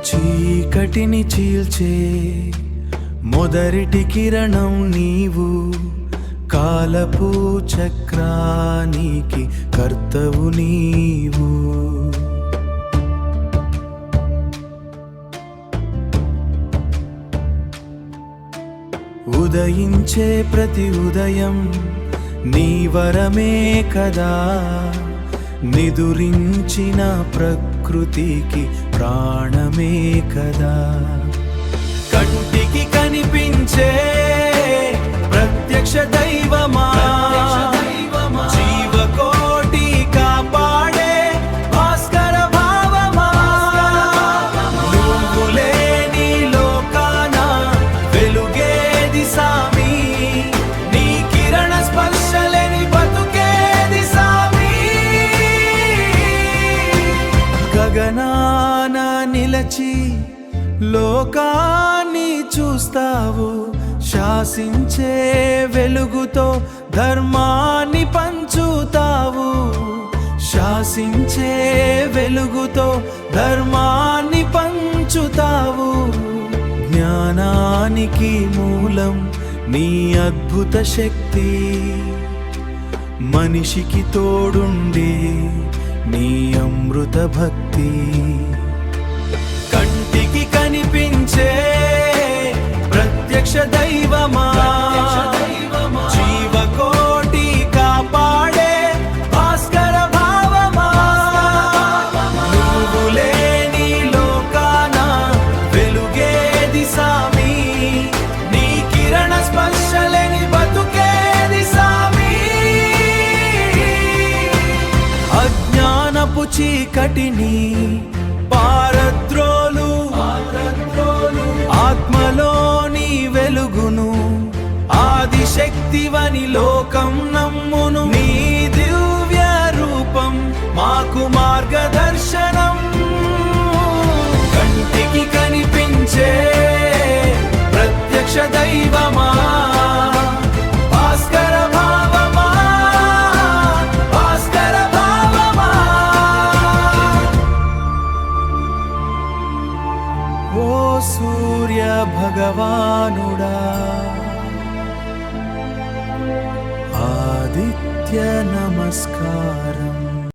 చీకటిని చీల్చే మొదటి కిరణం నీవు, కాలపు చక్రానికి కర్తవు నీవు. ఉదయించే ప్రతి ఉదయం నీ వరమే కదా, నిదురించిన ప్రకృతికి ప్రాణమే కదా. కంటికి కనిపించే ప్రత్యక్ష దైవమా, జీవకోటి కాపాడే భాస్కర భావమా, నువ్వు లేని లోకాన వెలుగేది సామి, నీ కిరణ స్పర్శలేని బతుకేది సామి. గగనాన నిలచి లోకాన్ని చూస్తావు, శాసించే వెలుగుతో ధర్మాన్ని పంచుతావు, శాసించే వెలుగుతో ధర్మాన్ని పంచుతావు. జ్ఞానానికి మూలం నీ అద్భుత శక్తి, మనిషికి తోడుండే నీ అమృత భక్తి. కంటికి కనిపించే ప్రత్యక్ష దైవమా, జీవకోటి కాపాడే భాస్కర భావమా, నువ్వు లేని లోకాన వెలుగేది సామి, నీ కిరణ స్పర్శలేని బతుకేది సామి. అజ్ఞానపు చీకటిని పారద్రోలు, ఆత్మలోని వెలుగును, ఆదిశక్తివని లోకం నమ్మును. నీ దివ్య రూపం మాకు మార్గదర్శనం. కంటికి కనిపించే ప్రత్యక్ష దైవమా, భాస్కర భావమా, భాస్కర భావమా. ఓ సూర్య భగవానుడా, ఆదిత్య నమస్కారం.